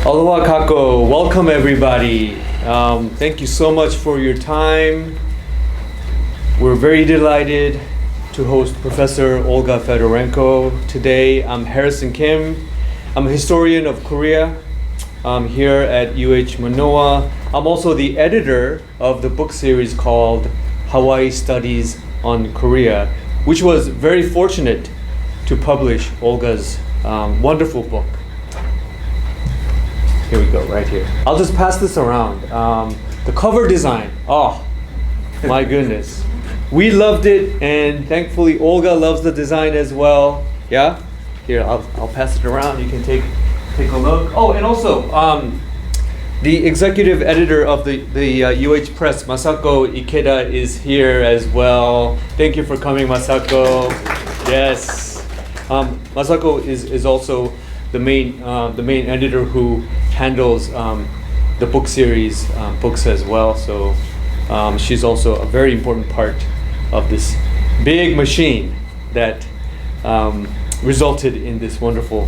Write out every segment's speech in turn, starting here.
Aloha kako, welcome everybody. Thank you so much for your time. We're very delighted to host Professor Olga Fedorenko today. I'm Harrison Kim. I'm a historian of Korea. I'm here at UH Manoa. I'm also the editor of the book series called Hawaii Studies on Korea, which was very fortunate to publish Olga's wonderful book. Here we go, right here. I'll just pass this around. The cover design, oh my goodness. We loved it, and thankfully Olga loves the design as well. Yeah? Here, I'll pass it around. You can take a look. Oh, and also, the executive editor of the UH Press, Masako Ikeda, is here as well. Thank you for coming, Masako. Yes. Masako is also the main editor who handles the book series books as well. So she's also a very important part of this big machine that resulted in this wonderful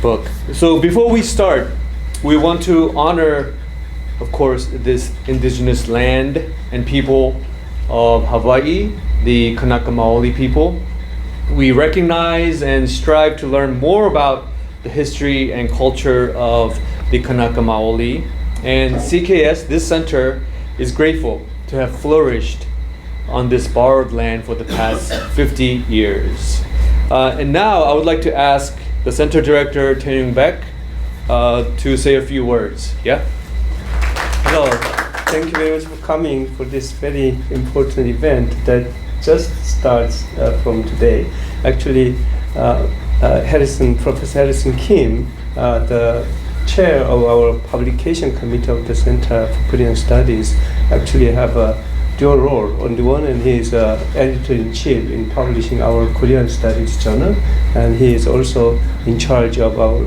book. So before we start, we want to honor, of course, this indigenous land and people of Hawaii, the Kanaka Maoli people. We recognize and strive to learn more about the history and culture of the Kanaka Maoli. And CKS, this center, is grateful to have flourished on this borrowed land for the past 50 years. And now I would like to ask the center director, Tae-Young Baek, to say a few words. Yeah? Hello. Thank you very much for coming for this very important event that just starts from today. Actually, Professor Harrison Kim, the chair of our publication committee of the Center for Korean Studies, actually have a dual role. On the one hand, he is editor-in-chief in publishing our Korean Studies journal, and he is also in charge of our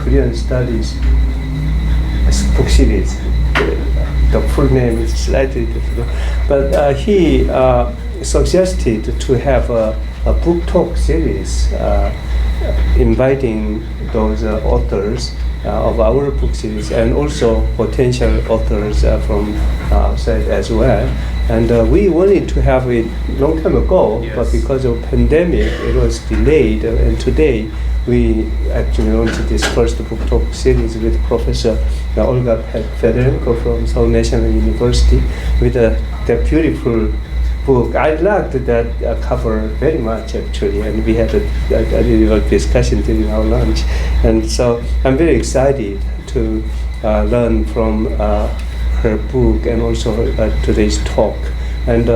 Korean Studies book series. The full name is slightly difficult, but he suggested to have a book talk series inviting those authors of our book series and also potential authors from outside as well. And we wanted to have it long time ago, yes. But because of pandemic, it was delayed. And today, we actually launched this first book talk series with Professor Olga Fedorenko from Seoul National University with that beautiful book. I liked that cover very much actually, and we had a really good discussion during our lunch. And so I'm very excited to learn from her book and also today's talk. And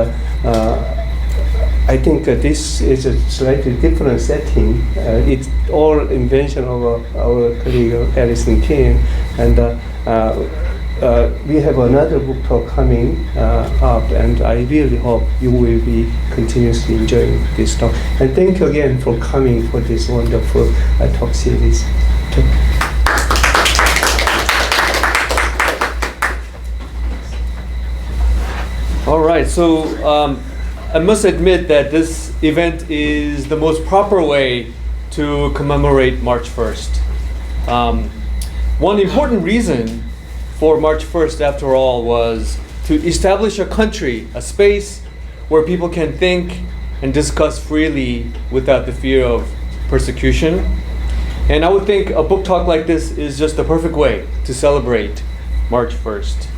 I think this is a slightly different setting. It's all invention of our colleague Harrison Kim, and we have another book talk coming up, and I really hope you will be continuously enjoying this talk. And thank you again for coming for this wonderful talk series. All right, so I must admit that this event is the most proper way to commemorate March 1st. One important reason for March 1st, after all, was to establish a country, a space where people can think and discuss freely without the fear of persecution. And I would think a book talk like this is just the perfect way to celebrate March 1st.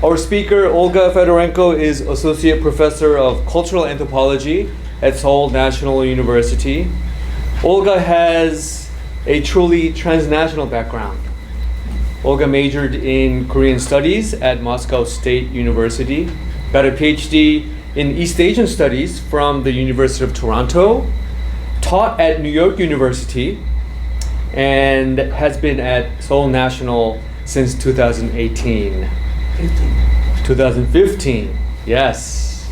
Our speaker, Olga Fedorenko, is Associate Professor of Cultural Anthropology at Seoul National University. Olga has a truly transnational background. Olga majored in Korean Studies at Moscow State University, got a PhD in East Asian Studies from the University of Toronto, taught at New York University, and has been at Seoul National since 2018. 2015, yes.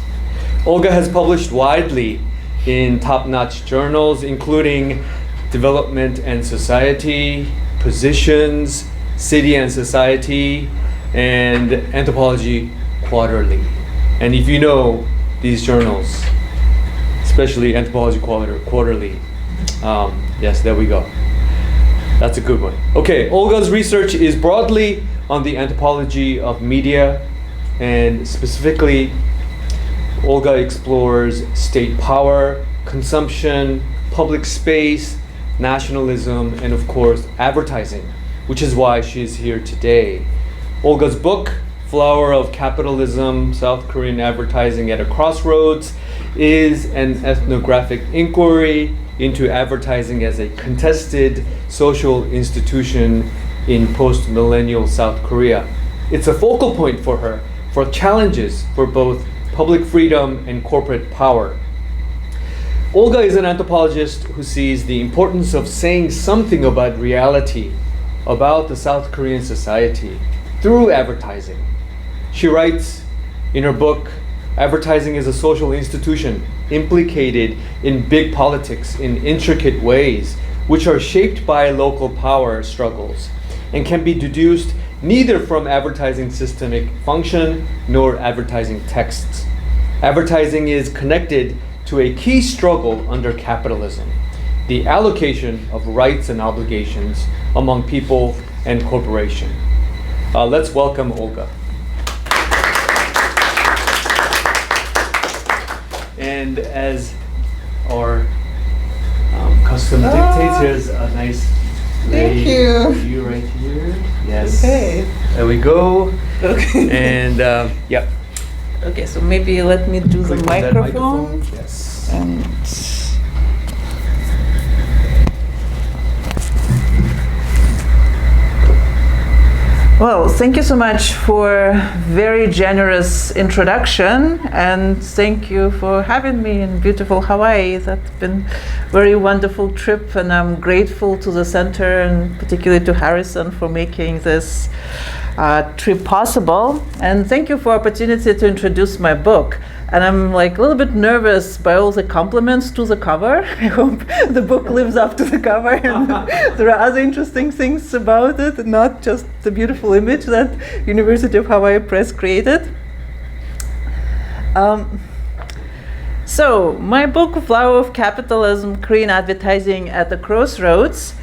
Olga has published widely in top-notch journals, including Development and Society, Positions, City and Society, and Anthropology Quarterly. And if you know these journals, especially Anthropology Quarterly, yes, there we go. That's a good one. Okay, Olga's research is broadly on the anthropology of media, and specifically, Olga explores state power, consumption, public space, nationalism, and of course, advertising, which is why she is here today. Olga's book, Flower of Capitalism, South Korean Advertising at a Crossroads, is an ethnographic inquiry into advertising as a contested social institution in post-millenial South Korea. It's a focal point for her for challenges for both public freedom and corporate power. Olga is an anthropologist who sees the importance of saying something about reality, about the South Korean society, through advertising. She writes in her book, advertising is a social institution implicated in big politics in intricate ways, which are shaped by local power struggles and can be deduced neither from advertising systemic function nor advertising texts. Advertising is connected to a key struggle under capitalism, the allocation of rights and obligations among people and corporation. Let's welcome Olga. And as our custom dictates, here's a nice Thank you. right here. Yes. Okay. There we go. Okay. And yep. Okay, so maybe let me do the Click on that microphone. Yes. And well, thank you so much for very generous introduction, and thank you for having me in beautiful Hawaii. That's been a very wonderful trip, and I'm grateful to the center and particularly to Harrison for making this trip possible. And thank you for opportunity to introduce my book. And I'm like a little bit nervous by all the compliments to the cover. I hope the book lives up to the cover, and there are other interesting things about it, not just the beautiful image that University of Hawaii Press created. So my book, Flower of Capitalism, Korean Advertising at the Crossroads,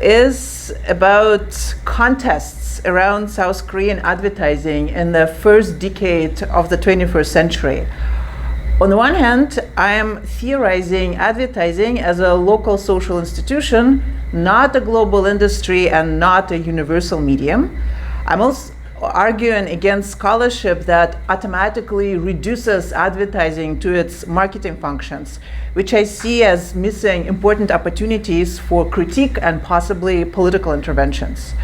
is about contests around South Korean advertising in the first decade of the 21st century. On the one hand, I am theorizing advertising as a local social institution, not a global industry and not a universal medium. I'm also arguing against scholarship that automatically reduces advertising to its marketing functions, which I see as missing important opportunities for critique and possibly political interventions.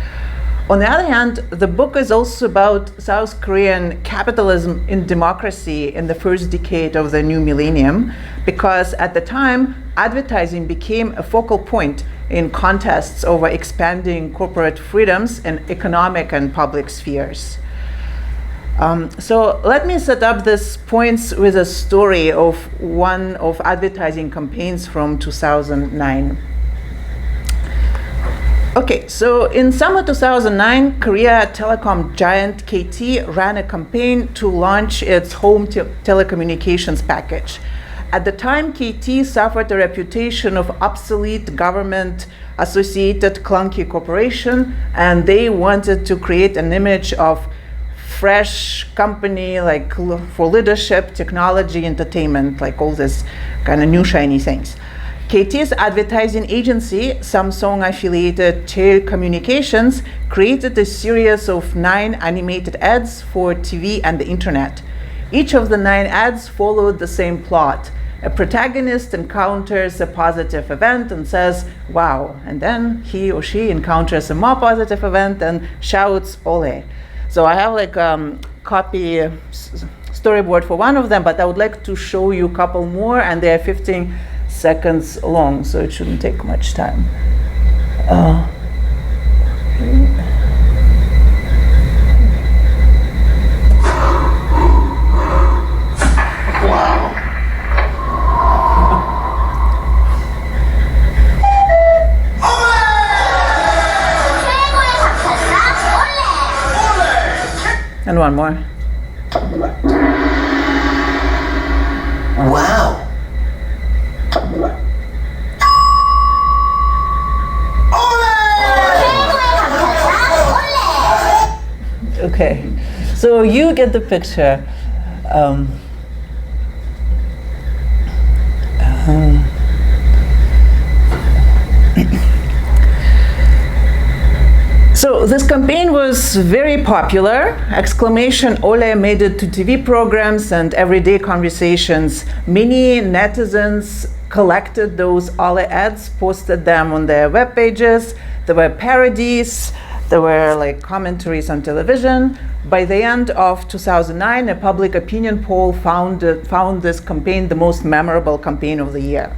On the other hand, the book is also about South Korean capitalism in democracy in the first decade of the new millennium, because at the time, advertising became a focal point in contests over expanding corporate freedoms in economic and public spheres. So let me set up these points with a story of one of advertising campaigns from 2009. Okay, so in summer 2009, Korea telecom giant KT ran a campaign to launch its home telecommunications package. At the time, KT suffered a reputation of obsolete government-associated clunky corporation, and they wanted to create an image of fresh company, like for leadership, technology, entertainment, like all this kind of new shiny things. KT's advertising agency, Samsung-affiliated Telecommunications, created a series of 9 animated ads for TV and the internet. Each of the 9 ads followed the same plot. A protagonist encounters a positive event and says, wow, and then he or she encounters a more positive event and shouts, ole. So I have like copy storyboard for one of them, but I would like to show you a couple more, and they are 15 seconds long, so it shouldn't take much time. And one more. Wow. So you get the picture. So this campaign was very popular. Exclamation Ole made it to TV programs and everyday conversations. Many netizens collected those Ole ads, posted them on their web pages. There were parodies, there were like commentaries on television. By the end of 2009, a public opinion poll found this campaign the most memorable campaign of the year.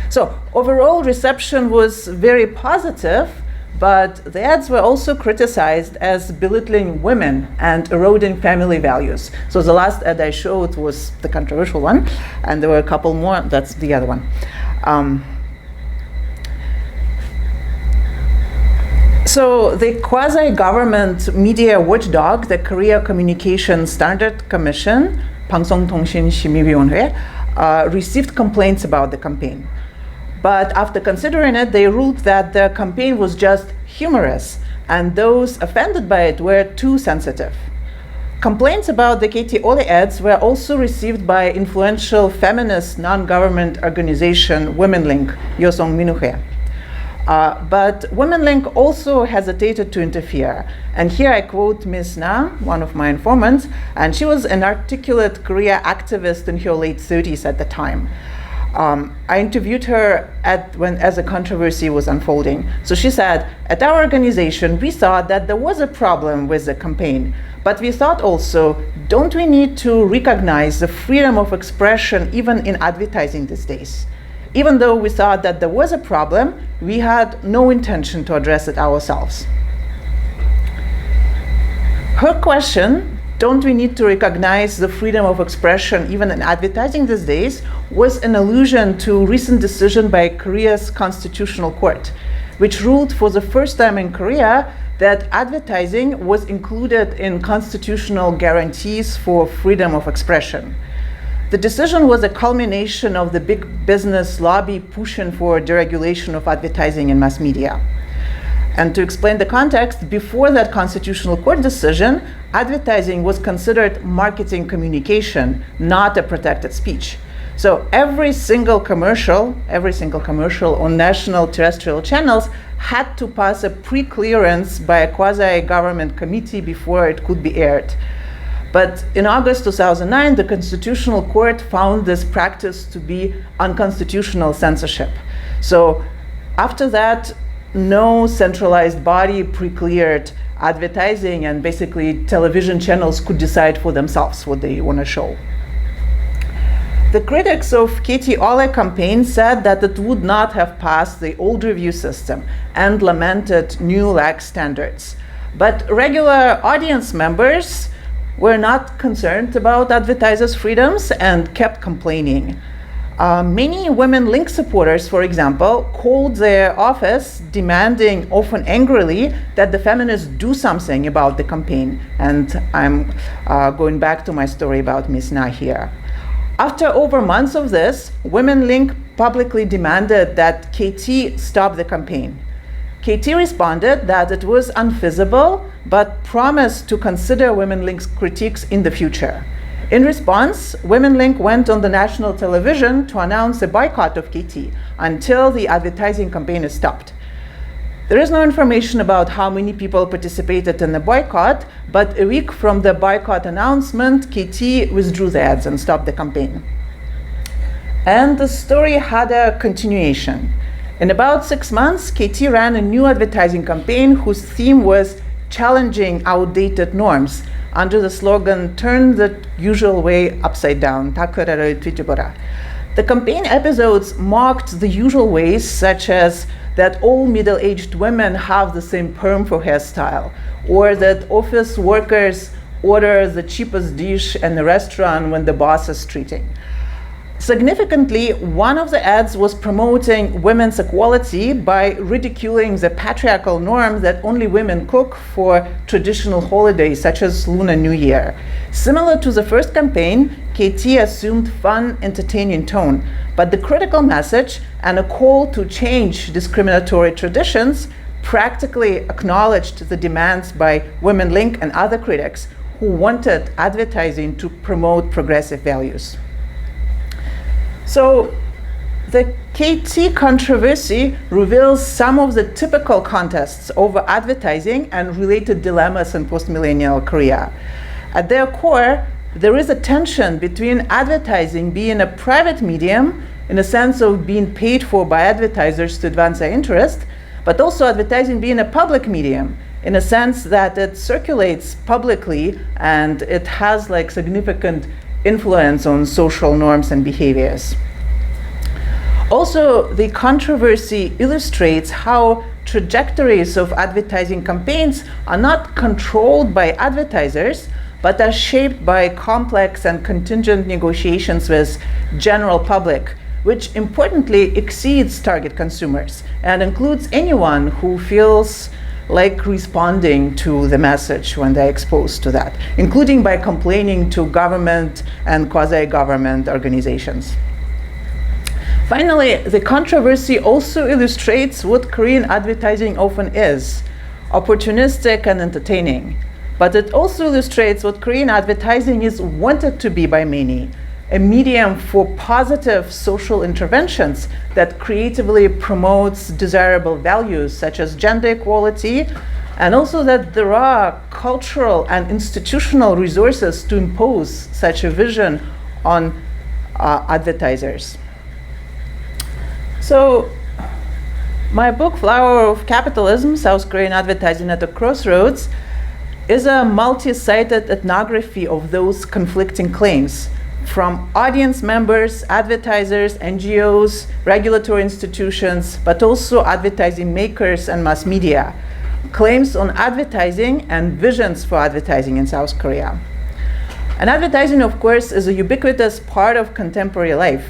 So overall reception was very positive, but the ads were also criticized as belittling women and eroding family values. So the last ad I showed was the controversial one, and there were a couple more. That's the other one. So the quasi-government media watchdog, the Korea Communication Standard Commission, 방송통신심의위원회, received complaints about the campaign. But after considering it, they ruled that the campaign was just humorous, and those offended by it were too sensitive. Complaints about the KT Ole ads were also received by influential feminist non-government organization Women Link, Yosong Minuhe. But Women Link also hesitated to interfere. And here I quote Ms. Na, one of my informants, and she was an articulate Korea activist in her late 30s at the time. I interviewed her as a controversy was unfolding. So she said, at our organization, we thought that there was a problem with the campaign, but we thought also, don't we need to recognize the freedom of expression even in advertising these days? Even though we thought that there was a problem, we had no intention to address it ourselves. Her question, don't we need to recognize the freedom of expression even in advertising these days, was an allusion to a recent decision by Korea's Constitutional Court, which ruled for the first time in Korea that advertising was included in constitutional guarantees for freedom of expression. The decision was a culmination of the big business lobby pushing for deregulation of advertising in mass media. And to explain the context, before that Constitutional Court decision, advertising was considered marketing communication, not a protected speech. So every single commercial on national terrestrial channels had to pass a pre-clearance by a quasi-government committee before it could be aired. But in August 2009, the Constitutional Court found this practice to be unconstitutional censorship. So after that, no centralized body pre-cleared advertising, and basically television channels could decide for themselves what they want to show. The critics of KT Ole campaign said that it would not have passed the old review system and lamented new lax standards. But regular audience members were not concerned about advertisers' freedoms and kept complaining. Many Women Link supporters, for example, called their office demanding, often angrily, that the feminists do something about the campaign. And I'm going back to my story about Ms. Na here. After over months of this, Women Link publicly demanded that KT stop the campaign. KT responded that it was unfeasible, but promised to consider Women Link's critiques in the future. In response, Women Link went on the national television to announce a boycott of KT until the advertising campaign is stopped. There is no information about how many people participated in the boycott, but a week from the boycott announcement, KT withdrew the ads and stopped the campaign. And the story had a continuation. In about 6 months, KT ran a new advertising campaign whose theme was challenging outdated norms under the slogan, turn the usual way upside down. The campaign episodes mocked the usual ways, such as that all middle-aged women have the same perm for hairstyle, or that office workers order the cheapest dish in the restaurant when the boss is treating. Significantly, one of the ads was promoting women's equality by ridiculing the patriarchal norm that only women cook for traditional holidays such as Lunar New Year. Similar to the first campaign, KT assumed fun, entertaining tone, but the critical message and a call to change discriminatory traditions practically acknowledged the demands by Women Link and other critics, who wanted advertising to promote progressive values. So the KT controversy reveals some of the typical contests over advertising and related dilemmas in post-millennial Korea. At their core, there is a tension between advertising being a private medium in a sense of being paid for by advertisers to advance their interest, but also advertising being a public medium in a sense that it circulates publicly and it has like significant influence on social norms and behaviors. Also, the controversy illustrates how trajectories of advertising campaigns are not controlled by advertisers, but are shaped by complex and contingent negotiations with general public, which importantly exceeds target consumers and includes anyone who feels like responding to the message when they're exposed to that, including by complaining to government and quasi-government organizations. Finally, the controversy also illustrates what Korean advertising often is, opportunistic and entertaining. But it also illustrates what Korean advertising is wanted to be by many, a medium for positive social interventions that creatively promotes desirable values such as gender equality, and also that there are cultural and institutional resources to impose such a vision on advertisers. So, my book, Flower of Capitalism, South Korean Advertising at a Crossroads, is a multi-sided ethnography of those conflicting claims from audience members, advertisers, NGOs, regulatory institutions, but also advertising makers and mass media, claims on advertising and visions for advertising in South Korea. And advertising, of course, is a ubiquitous part of contemporary life,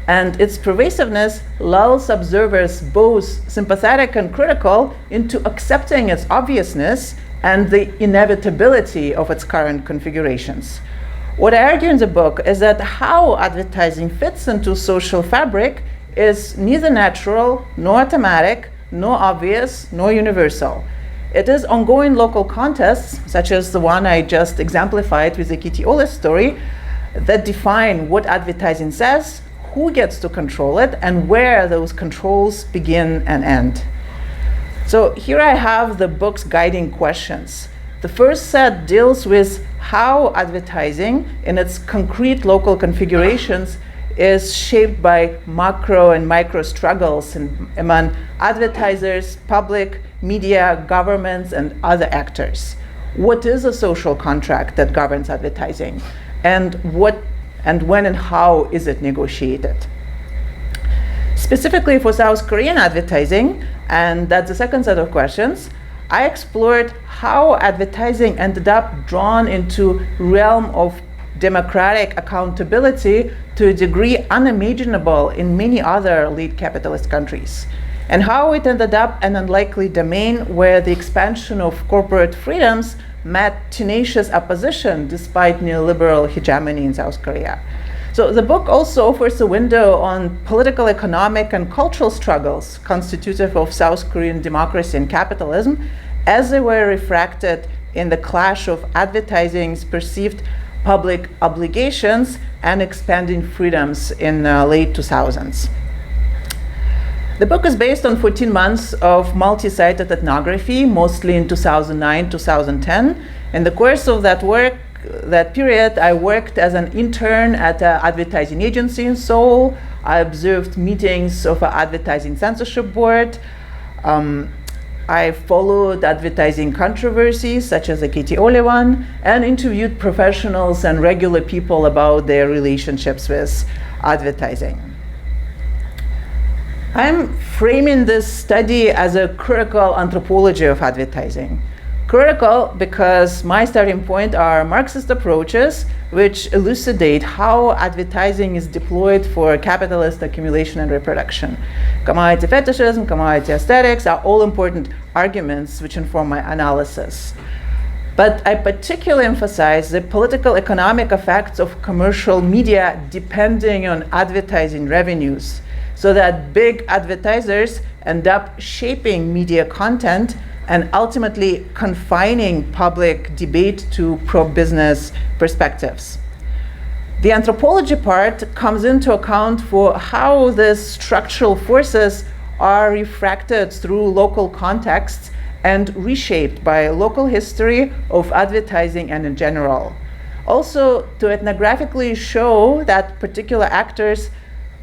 and its pervasiveness lulls observers, both sympathetic and critical, into accepting its obviousness and the inevitability of its current configurations. What I argue in the book is that how advertising fits into social fabric is neither natural, nor automatic, nor obvious, nor universal. It is ongoing local contests, such as the one I just exemplified with the Kitty Ole story, that define what advertising says, who gets to control it, and where those controls begin and end. So here I have the book's guiding questions. The first set deals with how advertising in its concrete local configurations is shaped by macro and micro struggles among advertisers, public, media, governments, and other actors. What is a social contract that governs advertising? And when and how is it negotiated? Specifically for South Korean advertising, and that's the second set of questions, I explored how advertising ended up drawn into realm of democratic accountability to a degree unimaginable in many other lead capitalist countries, and how it ended up an unlikely domain where the expansion of corporate freedoms met tenacious opposition despite neoliberal hegemony in South Korea. So the book also offers a window on political, economic, and cultural struggles constitutive of South Korean democracy and capitalism, as they were refracted in the clash of advertising's perceived public obligations and expanding freedoms in late 2000s. The book is based on 14 months of multi-sided ethnography, mostly in 2009-2010. In the course of that period, I worked as an intern at an advertising agency in Seoul. I observed meetings of an advertising censorship board. I followed advertising controversies, such as the Katie Ole one, and interviewed professionals and regular people about their relationships with advertising. I'm framing this study as a critical anthropology of advertising. Critical because my starting point are Marxist approaches which elucidate how advertising is deployed for capitalist accumulation and reproduction. Commodity fetishism, commodity aesthetics are all important arguments which inform my analysis. But I particularly emphasize the political economic effects of commercial media depending on advertising revenues, so that big advertisers end up shaping media content and ultimately confining public debate to pro-business perspectives. The anthropology part comes into account for how these structural forces are refracted through local contexts and reshaped by local history of advertising and in general. Also, to ethnographically show that particular actors'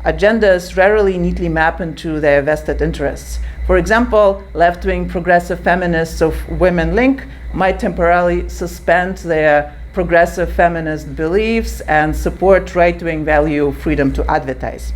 agendas rarely neatly map into their vested interests. For example, left-wing progressive feminists of Women Link might temporarily suspend their progressive feminist beliefs and support right-wing value freedom to advertise.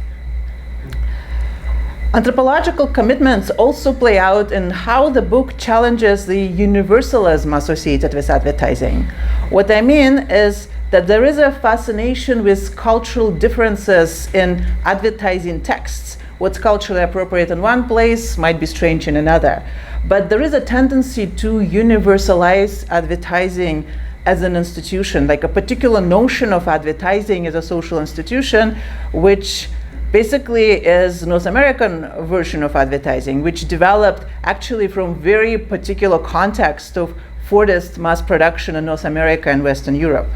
Anthropological commitments also play out in how the book challenges the universalism associated with advertising. What I mean is that there is a fascination with cultural differences in advertising texts. What's culturally appropriate in one place might be strange in another. But there is a tendency to universalize advertising as an institution, like a particular notion of advertising as a social institution, which basically is North American version of advertising, which developed actually from very particular context of Fordist mass production in North America and Western Europe.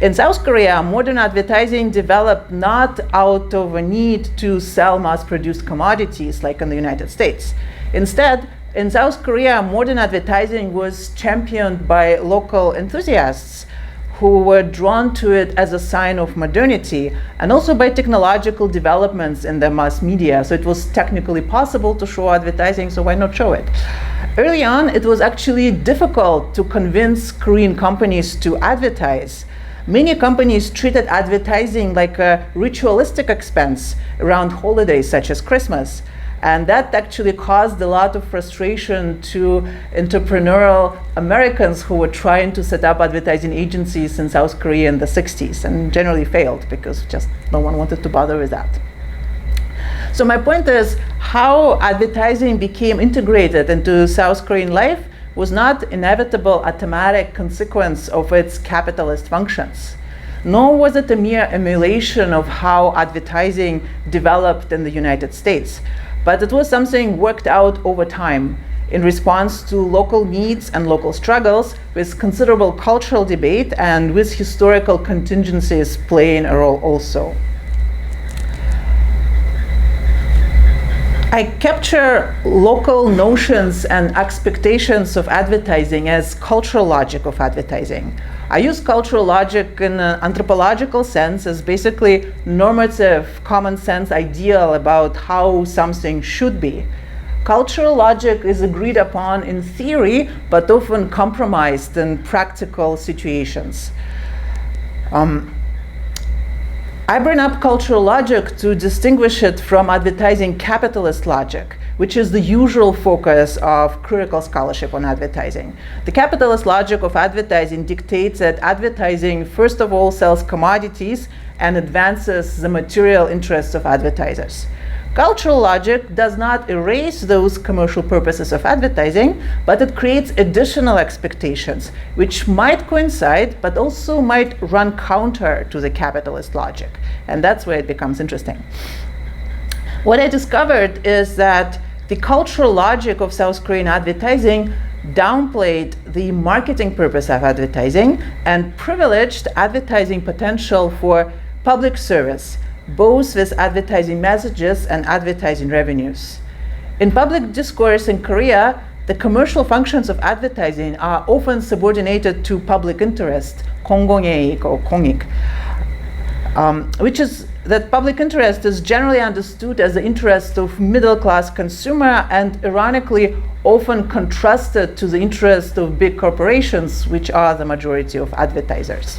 In South Korea, modern advertising developed not out of a need to sell mass-produced commodities like in the United States. Instead, in South Korea, modern advertising was championed by local enthusiasts who were drawn to it as a sign of modernity, and also by technological developments in the mass media. So it was technically possible to show advertising, so why not show it? Early on, it was actually difficult to convince Korean companies to advertise. Many companies treated advertising like a ritualistic expense around holidays such as Christmas. And that actually caused a lot of frustration to entrepreneurial Americans who were trying to set up advertising agencies in South Korea in the 60s and generally failed because just no one wanted to bother with that. So my point is how advertising became integrated into South Korean life was not inevitable automatic consequence of its capitalist functions. Nor was it a mere emulation of how advertising developed in the United States. But it was something worked out over time in response to local needs and local struggles, with considerable cultural debate and with historical contingencies playing a role also. I capture local notions and expectations of advertising as cultural logic of advertising. I use cultural logic in an anthropological sense as basically normative, common sense ideal about how something should be. Cultural logic is agreed upon in theory, but often compromised in practical situations. I bring up cultural logic to distinguish it from advertising capitalist logic, which is the usual focus of critical scholarship on advertising. The capitalist logic of advertising dictates that advertising, first of all, sells commodities and advances the material interests of advertisers. Cultural logic does not erase those commercial purposes of advertising, but it creates additional expectations, which might coincide, but also might run counter to the capitalist logic. And that's where it becomes interesting. What I discovered is that the cultural logic of South Korean advertising downplayed the marketing purpose of advertising and privileged advertising potential for public service, both with advertising messages and advertising revenues. In public discourse in Korea, the commercial functions of advertising are often subordinated to public interest, 공공이익 or 공익, which is that public interest is generally understood as the interest of middle-class consumer and ironically often contrasted to the interest of big corporations, which are the majority of advertisers.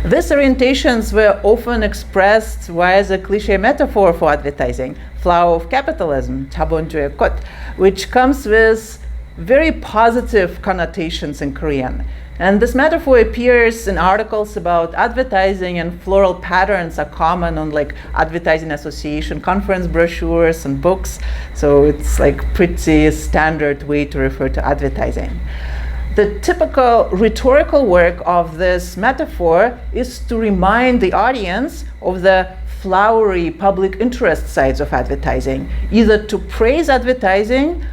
These orientations were often expressed via the cliché metaphor for advertising, flower of capitalism, 자본주의 꽃, which comes with very positive connotations in Korean. And this metaphor appears in articles about advertising, and floral patterns are common on like advertising association conference brochures and books. So it's like pretty standard way to refer to advertising. The typical rhetorical work of this metaphor is to remind the audience of the flowery public interest sides of advertising, either to praise advertising,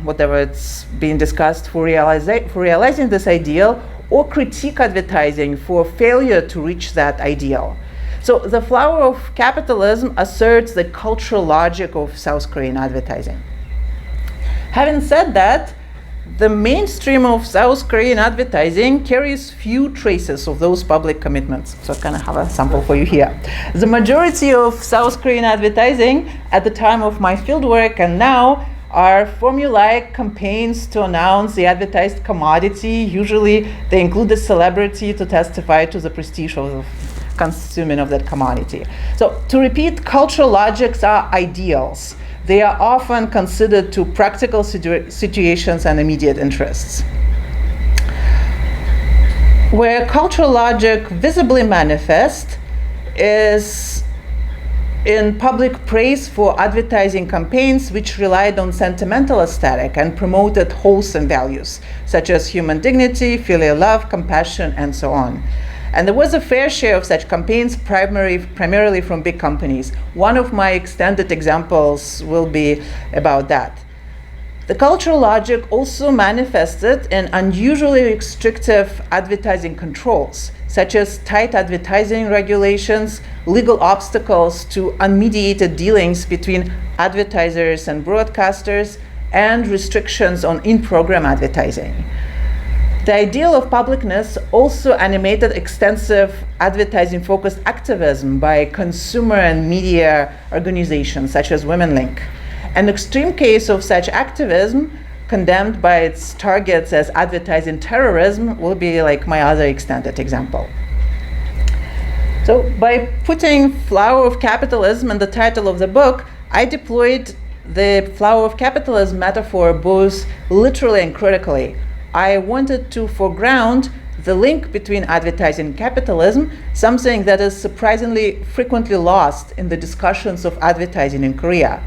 whatever it's being discussed for realizing this ideal, or critique advertising for failure to reach that ideal. So the flower of capitalism asserts the cultural logic of South Korean advertising. Having said that, the mainstream of South Korean advertising carries few traces of those public commitments. So I kind of have a sample for you here. The majority of South Korean advertising at the time of my fieldwork and now are formulaic campaigns to announce the advertised commodity. Usually they include a celebrity to testify to the prestige of the consuming of that commodity. So to repeat, cultural logics are ideals. They are often considered to practical situations and immediate interests. Where cultural logic visibly manifests is in public praise for advertising campaigns which relied on sentimental aesthetic and promoted wholesome values, such as human dignity, filial love, compassion, and so on. And there was a fair share of such campaigns, primarily from big companies. One of my extended examples will be about that. The cultural logic also manifested in unusually restrictive advertising controls, such as tight advertising regulations, legal obstacles to unmediated dealings between advertisers and broadcasters, and restrictions on in-program advertising. The ideal of publicness also animated extensive advertising-focused activism by consumer and media organizations such as Women Link. An extreme case of such activism, condemned by its targets as advertising terrorism, will be like my other extended example. So by putting Flower of Capitalism in the title of the book, I deployed the flower of capitalism metaphor both literally and critically. I wanted to foreground the link between advertising and capitalism, something that is surprisingly frequently lost in the discussions of advertising in Korea.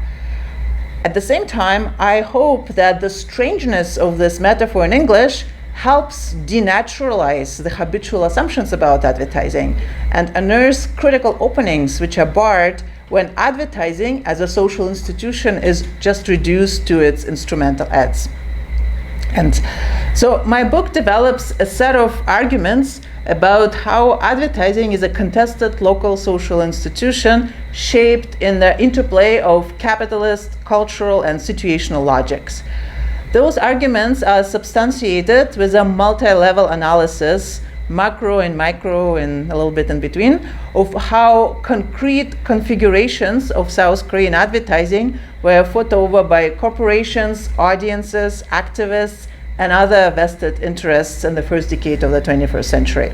At the same time, I hope that the strangeness of this metaphor in English helps denaturalize the habitual assumptions about advertising and unearth critical openings which are barred when advertising as a social institution is just reduced to its instrumental ads. And so my book develops a set of arguments about how advertising is a contested local social institution shaped in the interplay of capitalist, cultural, and situational logics. Those arguments are substantiated with a multi-level analysis, macro and micro and a little bit in between, of how concrete configurations of South Korean advertising were fought over by corporations, audiences, activists, and other vested interests in the first decade of the 21st century.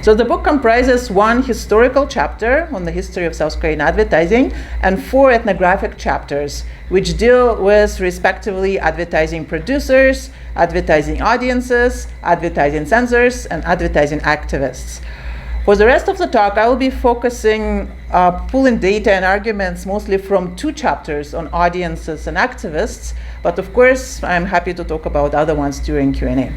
So the book comprises one historical chapter on the history of South Korean advertising and 4 ethnographic chapters, which deal with respectively advertising producers, advertising audiences, advertising censors, and advertising activists. For the rest of the talk, I will be focusing, pulling data and arguments mostly from 2 chapters on audiences and activists, but of course, I'm happy to talk about other ones during Q&A.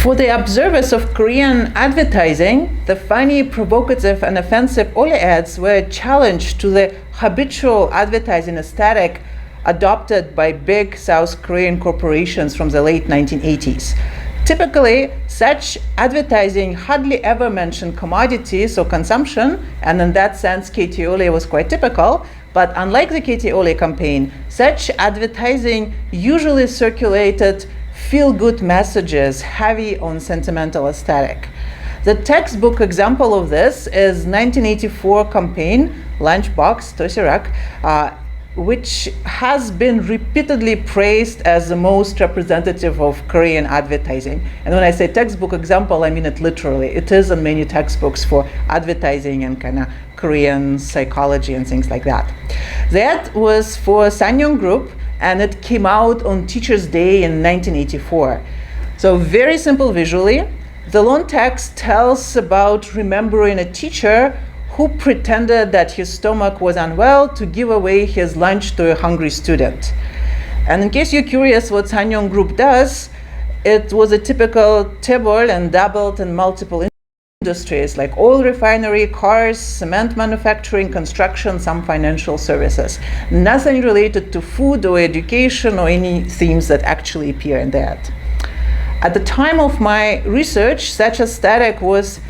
For the observers of Korean advertising, the funny, provocative, and offensive Ole ads were a challenge to the habitual advertising aesthetic adopted by big South Korean corporations from the late 1980s. Typically, such advertising hardly ever mentioned commodities or consumption, and in that sense, KT Ole was quite typical. But unlike the KT Ole campaign, such advertising usually circulated feel-good messages heavy on sentimental aesthetic. The textbook example of this is 1984 campaign, Lunchbox Tosirak, which has been repeatedly praised as the most representative of Korean advertising. And when I say textbook example, I mean it literally. It is in many textbooks for advertising and kind of Korean psychology and things like that. That was for Sanyong Group, and it came out on Teacher's Day in 1984. So very simple visually. The long text tells about remembering a teacher who pretended that his stomach was unwell to give away his lunch to a hungry student. And in case you're curious what Sanyong Group does, it was a typical table and dabbled in multiple industries like oil refinery, cars, cement manufacturing, construction, some financial services. Nothing related to food or education or any themes that actually appear in that. At the time of my research, such aesthetic was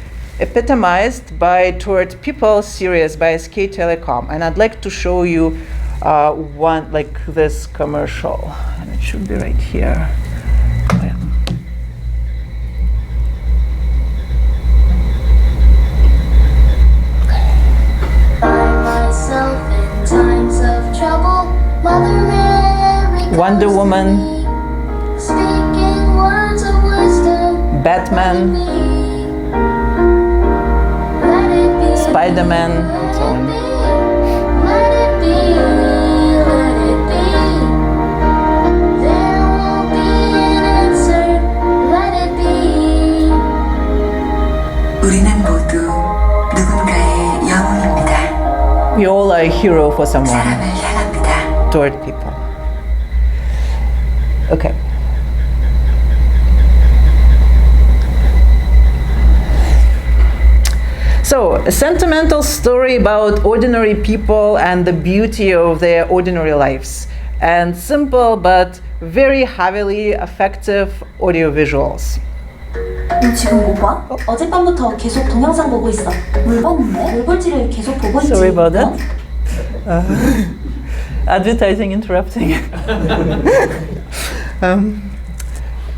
epitomized by Toward People series by SK Telecom, and I'd like to show you one like this commercial, and it should be right here. Times of trouble, Mother Mary Wonder Woman, speaking words of wisdom, Batman, let it be, Spider-Man, and so on. let it be, let it be. There will be an answer, let it be. 우리는 모두 누군가의 영웅입니다. We all are a hero for someone. 사람을 향합니다. Toward people. Okay. So, a sentimental story about ordinary people and the beauty of their ordinary lives. And simple but very heavily effective audiovisuals. 너 지금 뭐 봐? 어젯밤부터 계속 동영상 보고 있어. 뭘 봤는데? 뭘 볼지를 계속 보고 있지. Sorry about that. Advertising interrupting.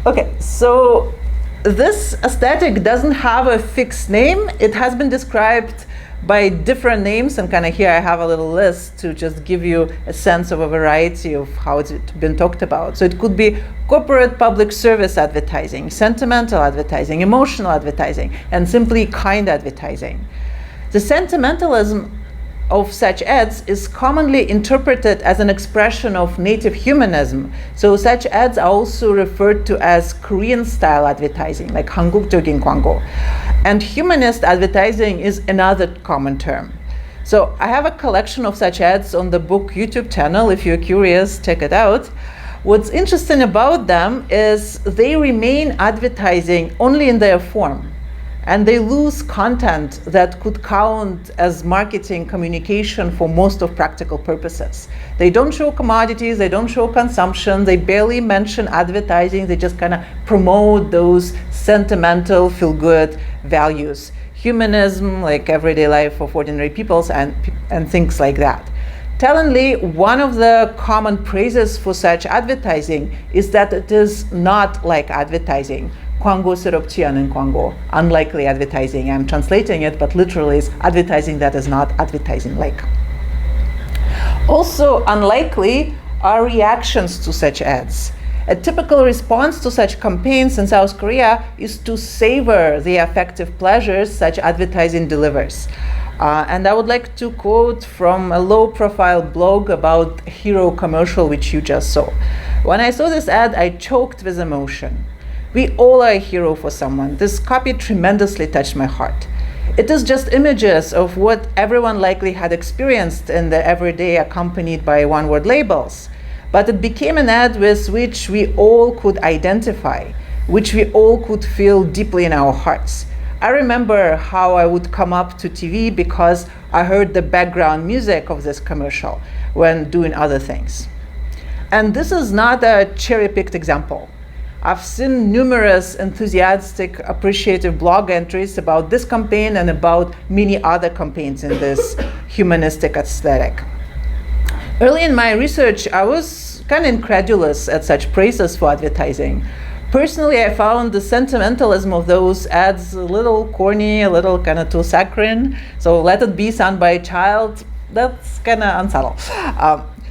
Okay, so this aesthetic doesn't have a fixed name. It has been described by different names, and kind of here I have a little list to just give you a sense of a variety of how it's been talked about. So it could be corporate public service advertising, sentimental advertising, emotional advertising, and simply kind advertising. The sentimentalism of such ads is commonly interpreted as an expression of native humanism. So such ads are also referred to as Korean style advertising, like 한국적인 광고. And humanist advertising is another common term. So I have a collection of such ads on the book YouTube channel. If you're curious, check it out. What's interesting about them is they remain advertising only in their form. And they lose content that could count as marketing communication for most of practical purposes. They don't show commodities, they don't show consumption, they barely mention advertising, they just kind of promote those sentimental, feel-good values. Humanism, like everyday life of ordinary peoples, and things like that. Tellingly, one of the common praises for such advertising is that it is not like advertising. 광고스럽지 않은 광고, unlikely advertising. I'm translating it, but literally it's advertising that is not advertising like. Also unlikely are reactions to such ads. A typical response to such campaigns in South Korea is to savor the affective pleasures such advertising delivers. And I would like to quote from a low-profile blog about hero commercial which you just saw. When I saw this ad, I choked with emotion. We all are a hero for someone. This copy tremendously touched my heart. It is just images of what everyone likely had experienced in the everyday, accompanied by one-word labels. But it became an ad with which we all could identify, which we all could feel deeply in our hearts. I remember how I would come up to TV because I heard the background music of this commercial when doing other things. And this is not a cherry-picked example. I've seen numerous enthusiastic, appreciative blog entries about this campaign and about many other campaigns in this humanistic aesthetic. Early in my research, I was kind of incredulous at such praises for advertising. Personally, I found the sentimentalism of those ads a little corny, a little kind of too saccharine. So let it be sung by a child, that's kind of unsubtle.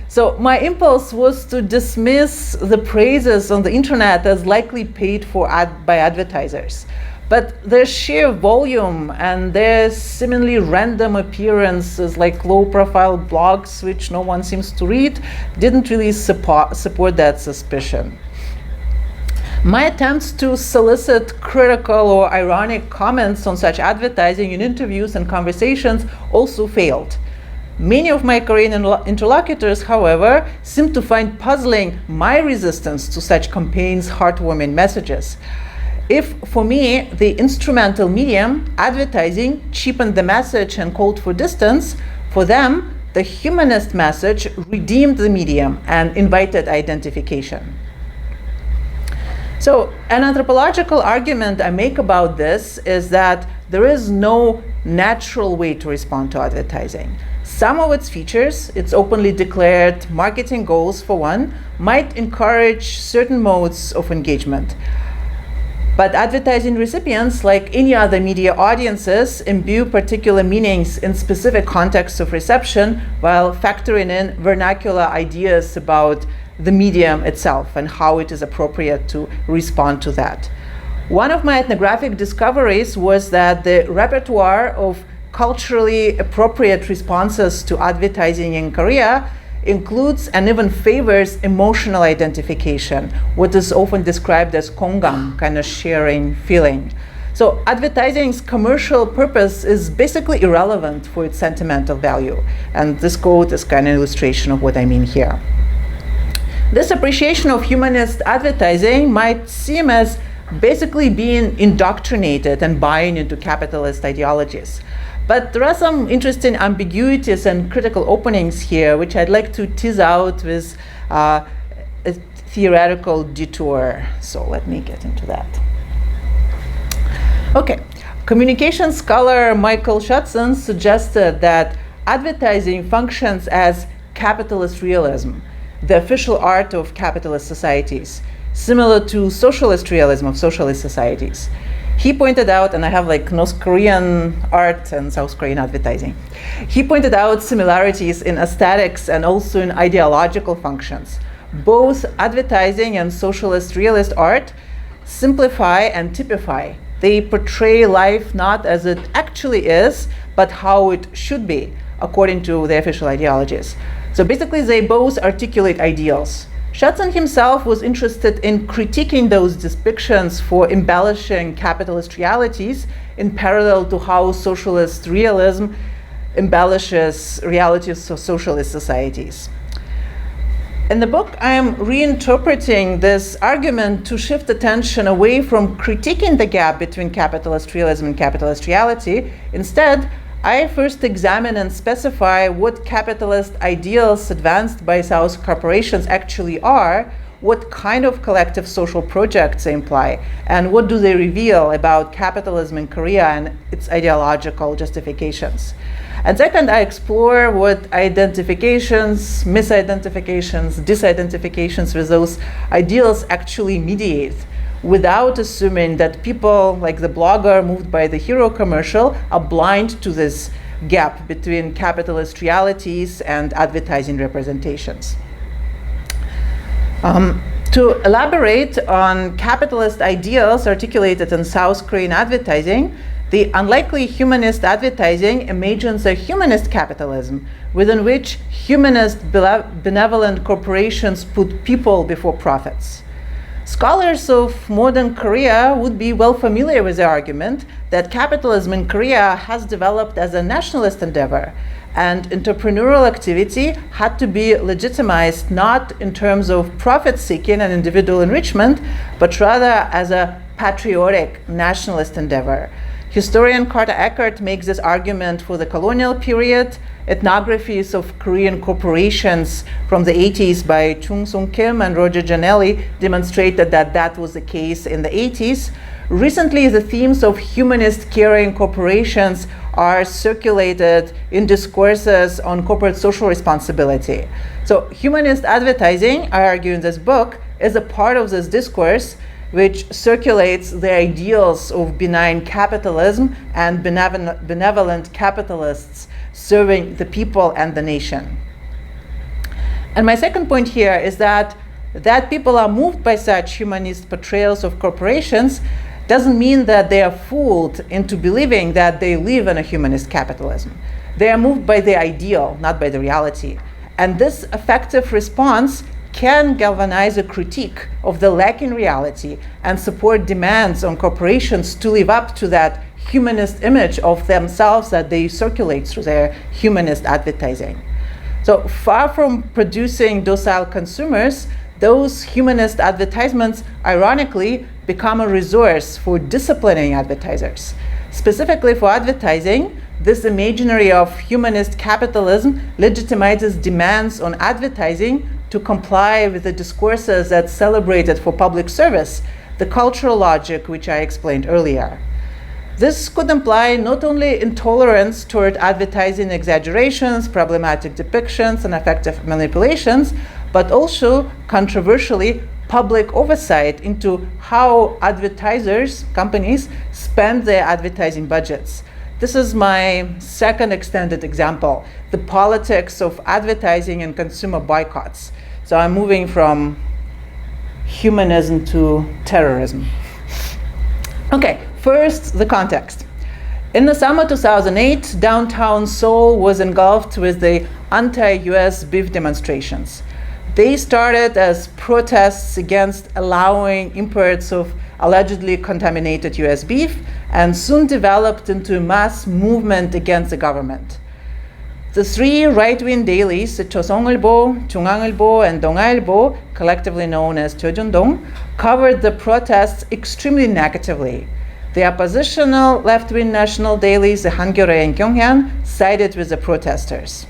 So my impulse was to dismiss the praises on the internet as likely paid for by advertisers. But their sheer volume and their seemingly random appearances, like low-profile blogs which no one seems to read, didn't really support that suspicion. My attempts to solicit critical or ironic comments on such advertising in interviews and conversations also failed. Many of my Korean interlocutors, however, seem to find puzzling my resistance to such campaigns' heartwarming messages. If, for me, the instrumental medium, advertising, cheapened the message and called for distance, for them, the humanist message redeemed the medium and invited identification. So, an anthropological argument I make about this is that there is no natural way to respond to advertising. Some of its features, its openly declared marketing goals for one, might encourage certain modes of engagement. But advertising recipients, like any other media audiences, imbue particular meanings in specific contexts of reception while factoring in vernacular ideas about the medium itself and how it is appropriate to respond to that. One of my ethnographic discoveries was that the repertoire of culturally appropriate responses to advertising in Korea includes and even favors emotional identification, what is often described as konggam, kind of sharing feeling. So advertising's commercial purpose is basically irrelevant for its sentimental value. And this quote is kind of an illustration of what I mean here. This appreciation of humanist advertising might seem as basically being indoctrinated and buying into capitalist ideologies. But there are some interesting ambiguities and critical openings here, which I'd like to tease out with a theoretical detour. So let me get into that. Okay, communication scholar Michael Schutzen suggested that advertising functions as capitalist realism, the official art of capitalist societies, similar to socialist realism of socialist societies. He pointed out, and I have like North Korean art and South Korean advertising. He pointed out similarities in aesthetics and also in ideological functions. Both advertising and socialist realist art simplify and typify. They portray life not as it actually is, but how it should be, according to the official ideologies. So basically, they both articulate ideals. Schutzen himself was interested in critiquing those depictions for embellishing capitalist realities in parallel to how socialist realism embellishes realities of socialist societies. In the book, I am reinterpreting this argument to shift attention away from critiquing the gap between capitalist realism and capitalist reality. Instead, I first examine and specify what capitalist ideals advanced by South corporations actually are, what kind of collective social projects they imply, and what do they reveal about capitalism in Korea and its ideological justifications. And second, I explore what identifications, misidentifications, disidentifications with those ideals actually mediate, without assuming that people like the blogger moved by the hero commercial are blind to this gap between capitalist realities and advertising representations. To elaborate on capitalist ideals articulated in South Korean advertising, the unlikely humanist advertising imagines a humanist capitalism within which humanist benevolent corporations put people before profits. Scholars of modern Korea would be well familiar with the argument that capitalism in Korea has developed as a nationalist endeavor, and entrepreneurial activity had to be legitimized not in terms of profit-seeking and individual enrichment, but rather as a patriotic nationalist endeavor. Historian Carter Eckert makes this argument for the colonial period. Ethnographies of Korean corporations from the 80s by Chung Sung Kim and Roger Janelli demonstrated that that was the case in the 80s. Recently, the themes of humanist caring corporations are circulated in discourses on corporate social responsibility. So humanist advertising, I argue in this book, is a part of this discourse which circulates the ideals of benign capitalism and benevolent capitalists serving the people and the nation. And my second point here is that people are moved by such humanist portrayals of corporations doesn't mean that they are fooled into believing that they live in a humanist capitalism. They are moved by the ideal, not by the reality. And this effective response can galvanize a critique of the lacking reality and support demands on corporations to live up to that humanist image of themselves that they circulate through their humanist advertising. So far from producing docile consumers, those humanist advertisements ironically become a resource for disciplining advertisers. Specifically for advertising, this imaginary of humanist capitalism legitimizes demands on advertising to comply with the discourses that celebrate it for public service, the cultural logic which I explained earlier. This could imply not only intolerance toward advertising exaggerations, problematic depictions, and effective manipulations, but also, controversially, public oversight into how advertisers, companies, spend their advertising budgets. This is my second extended example, the politics of advertising and consumer boycotts. So I'm moving from humanism to terrorism. Okay, first, the context. In the summer 2008, downtown Seoul was engulfed with the anti-US beef demonstrations. They started as protests against allowing imports of allegedly contaminated US beef and soon developed into a mass movement against the government. The three right-wing dailies, the Chosungeulbo, Jungangeulbo, and Dongailbo, collectively known as Cheojundong, covered the protests extremely negatively. The oppositional left-wing national dailies, the Hangyeore and Gyeonghyang, sided with the protesters.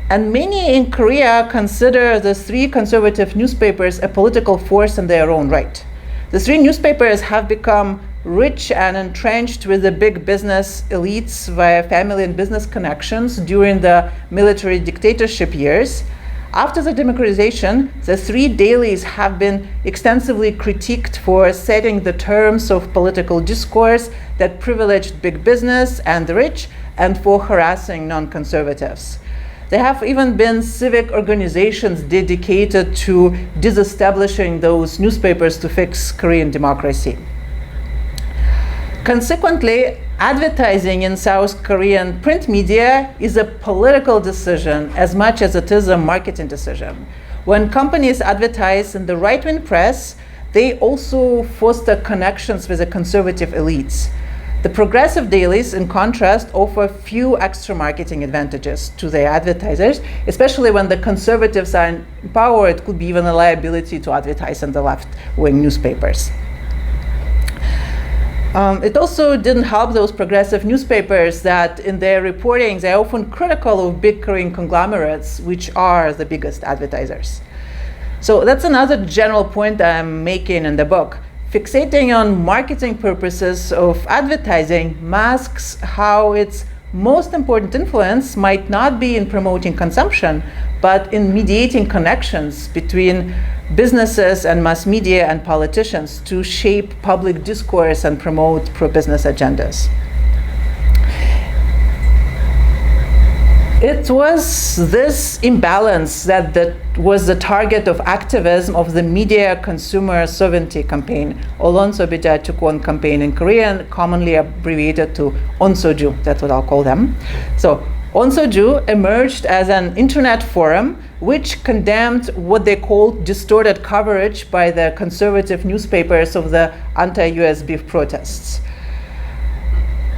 And many in Korea consider the three conservative newspapers a political force in their own right. The three newspapers have become rich and entrenched with the big business elites via family and business connections during the military dictatorship years. After the democratization, the three dailies have been extensively critiqued for setting the terms of political discourse that privileged big business and the rich, and for harassing non-conservatives. There have even been civic organizations dedicated to disestablishing those newspapers to fix Korean democracy. Consequently, advertising in South Korean print media is a political decision as much as it is a marketing decision. When companies advertise in the right-wing press, they also foster connections with the conservative elites. The progressive dailies, in contrast, offer few extra marketing advantages to their advertisers, especially when the conservatives are in power. It could be even a liability to advertise in the left-wing newspapers. It also didn't help those progressive newspapers that in their reporting, they're often critical of big Korean conglomerates, which are the biggest advertisers. So that's another general point I'm making in the book. Fixating on marketing purposes of advertising masks how its most important influence might not be in promoting consumption, but in mediating connections between businesses and mass media and politicians to shape public discourse and promote pro-business agendas. It was this imbalance that was the target of activism of the media consumer sovereignty campaign, Olonsobija Chukwon campaign in Korean, commonly abbreviated to Onsoju, that's what I'll call them. So Onsoju emerged as an internet forum which condemned what they called distorted coverage by the conservative newspapers of the anti-US beef protests.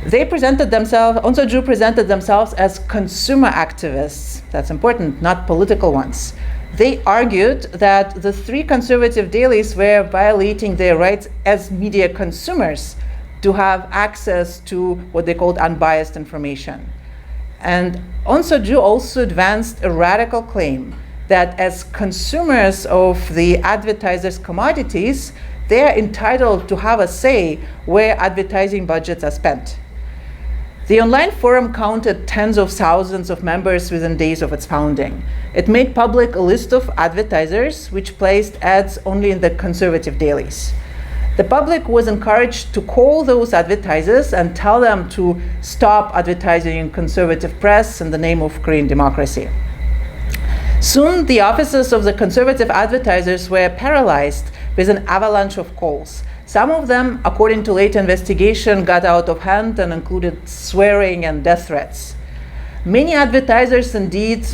Onsoju presented themselves as consumer activists. That's important, not political ones. They argued that the three conservative dailies were violating their rights as media consumers to have access to what they called unbiased information. And Onsoju also advanced a radical claim that as consumers of the advertisers' commodities, they are entitled to have a say where advertising budgets are spent. The online forum counted tens of thousands of members within days of its founding. It made public a list of advertisers which placed ads only in the conservative dailies. The public was encouraged to call those advertisers and tell them to stop advertising in conservative press in the name of Korean democracy. Soon, the offices of the conservative advertisers were paralyzed with an avalanche of calls. Some of them, according to late investigation, got out of hand and included swearing and death threats. Many advertisers indeed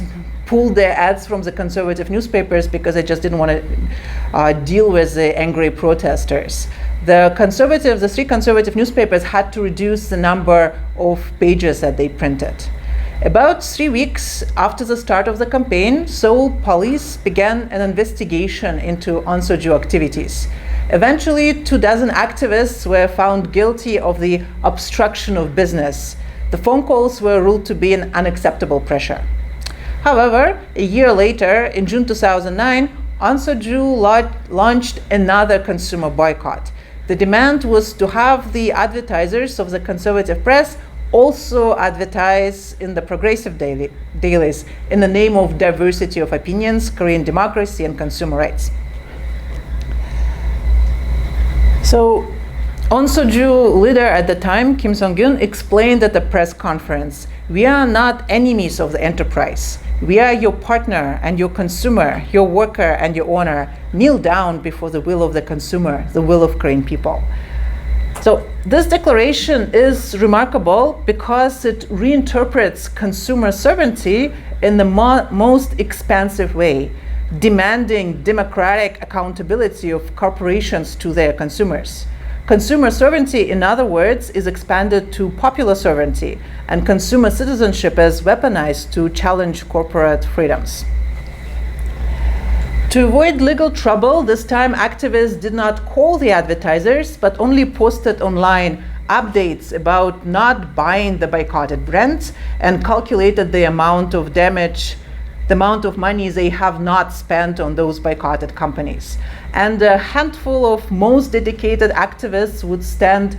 pulled their ads from the conservative newspapers because they just didn't want to deal with the angry protesters. The three conservative newspapers had to reduce the number of pages that they printed. About 3 weeks after the start of the campaign, Seoul police began an investigation into Aung San Suu activities. Eventually, 24 activists were found guilty of the obstruction of business. The phone calls were ruled to be an unacceptable pressure. However, a year later, in June 2009, Aung San Suu launched another consumer boycott. The demand was to have the advertisers of the conservative press also advertise in the progressive dailies in the name of diversity of opinions, Korean democracy, and consumer rights. So, Aung San Suu leader at the time, Kim Song-gyun, explained at the press conference, "We are not enemies of the enterprise. We are your partner and your consumer, your worker and your owner. Kneel down before the will of the consumer, the will of Korean people." So this declaration is remarkable because it reinterprets consumer sovereignty in the most expansive way, demanding democratic accountability of corporations to their consumers. Consumer sovereignty, in other words, is expanded to popular sovereignty, and consumer citizenship is weaponized to challenge corporate freedoms. To avoid legal trouble, this time activists did not call the advertisers, but only posted online updates about not buying the boycotted brands and calculated the amount of damage, the amount of money they have not spent on those boycotted companies. And a handful of most dedicated activists would stand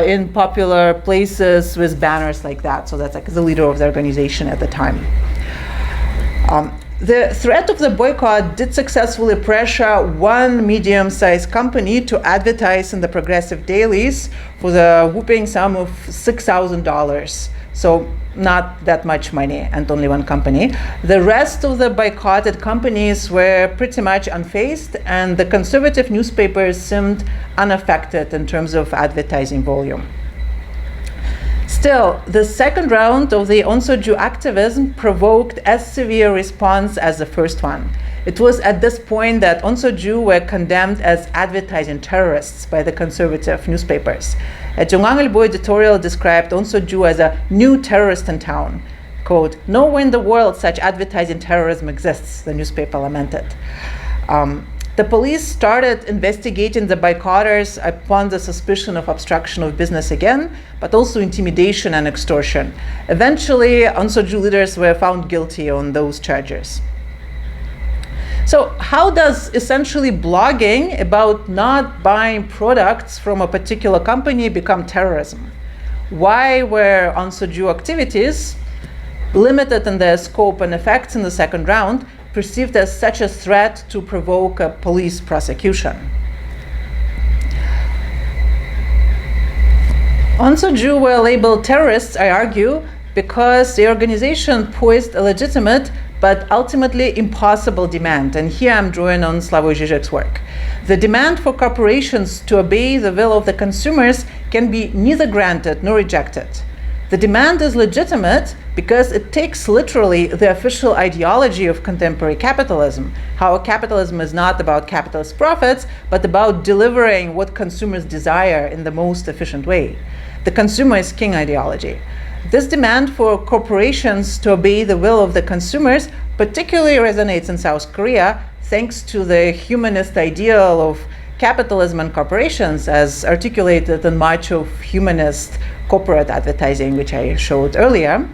in popular places with banners like that. So that's like the leader of the organization at the time. The threat of the boycott did successfully pressure one medium-sized company to advertise in the progressive dailies for the whooping sum of $6,000. So not that much money, and only one company. The rest of the boycotted companies were pretty much unfazed, and the conservative newspapers seemed unaffected in terms of advertising volume. Still, the second round of the Aung San Suu activism provoked as severe response as the first one. It was at this point that Aung San Suu were condemned as advertising terrorists by the conservative newspapers. A JoongAngIlbo editorial described Aung San Suu as a new terrorist in town. Quote, "Nowhere in the world such advertising terrorism exists," the newspaper lamented. The police started investigating the boycotters upon the suspicion of obstruction of business again, but also intimidation and extortion. Eventually, Aung San Suu leaders were found guilty on those charges. So how does essentially blogging about not buying products from a particular company become terrorism? Why were Aung San Suu activities, limited in their scope and effects in the second round, perceived as such a threat to provoke a police prosecution? Aung San Suu were labeled terrorists, I argue, because the organization posed a legitimate but ultimately impossible demand. And here I'm drawing on Slavoj Žižek's work. The demand for corporations to obey the will of the consumers can be neither granted nor rejected. The demand is legitimate because it takes literally the official ideology of contemporary capitalism, how capitalism is not about capitalist profits, but about delivering what consumers desire in the most efficient way. The consumer is king ideology. This demand for corporations to obey the will of the consumers particularly resonates in South Korea, thanks to the humanist ideal of capitalism and corporations as articulated in much of humanist corporate advertising, which I showed earlier.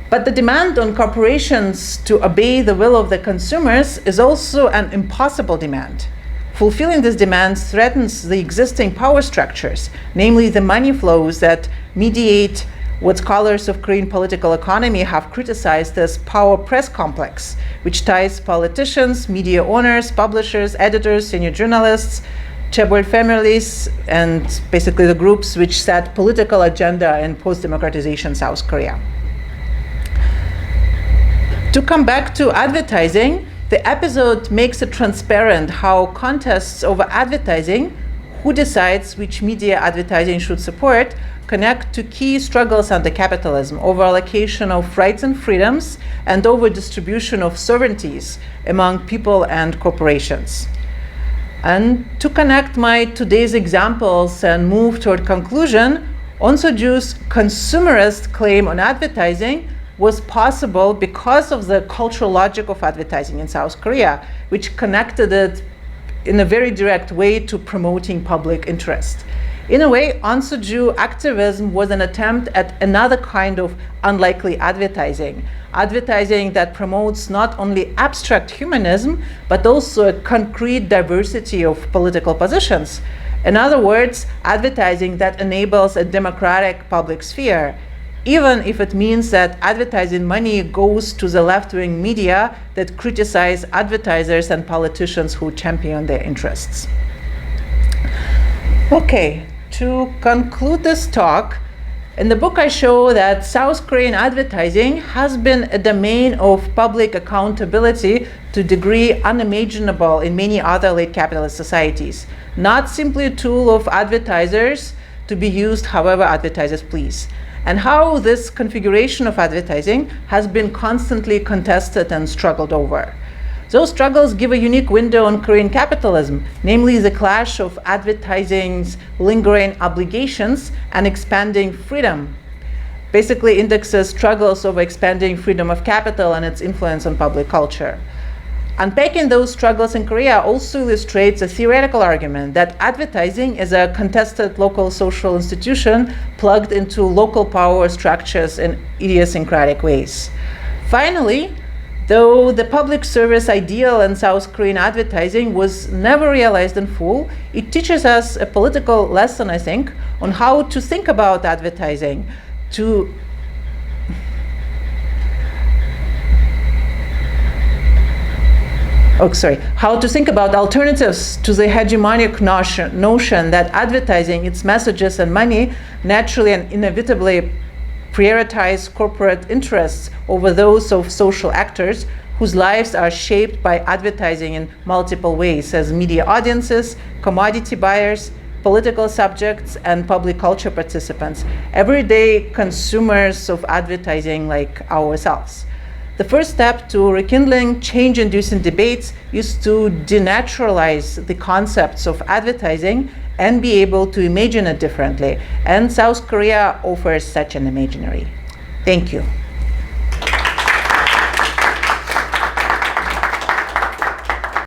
But the demand on corporations to obey the will of the consumers is also an impossible demand. Fulfilling this demand threatens the existing power structures, namely the money flows that mediate what scholars of Korean political economy have criticized as power press complex, which ties politicians, media owners, publishers, editors, senior journalists, chaebol families, and basically the groups which set political agenda in post-democratization South Korea. To come back to advertising, the episode makes it transparent how contests over advertising, who decides which media advertising should support, connect to key struggles under capitalism over allocation of rights and freedoms and over distribution of sovereignties among people and corporations. And to connect my today's examples and move toward conclusion, Onsoju's consumerist claim on advertising was possible because of the cultural logic of advertising in South Korea, which connected it in a very direct way to promoting public interest. In a way, Onsoju activism was an attempt at another kind of unlikely advertising that promotes not only abstract humanism, but also a concrete diversity of political positions. In other words, advertising that enables a democratic public sphere, even if it means that advertising money goes to the left-wing media that criticize advertisers and politicians who champion their interests. Okay, to conclude this talk, in the book I show that South Korean advertising has been a domain of public accountability to a degree unimaginable in many other late capitalist societies, not simply a tool of advertisers to be used however advertisers please, and how this configuration of advertising has been constantly contested and struggled over. Those struggles give a unique window on Korean capitalism, namely the clash of advertising's lingering obligations and expanding freedom. Basically indexes struggles over expanding freedom of capital and its influence on public culture. Unpacking those struggles in Korea also illustrates a theoretical argument that advertising is a contested local social institution plugged into local power structures in idiosyncratic ways. Finally, though the public service ideal in South Korean advertising was never realized in full, it teaches us a political lesson, I think, on how to think about advertising, how to think about alternatives to the hegemonic notion that advertising, its messages and money naturally and inevitably prioritize corporate interests over those of social actors whose lives are shaped by advertising in multiple ways as media audiences, commodity buyers, political subjects, and public culture participants, everyday consumers of advertising like ourselves. The first step to rekindling change-inducing debates is to denaturalize the concepts of advertising and be able to imagine it differently. And South Korea offers such an imaginary. Thank you.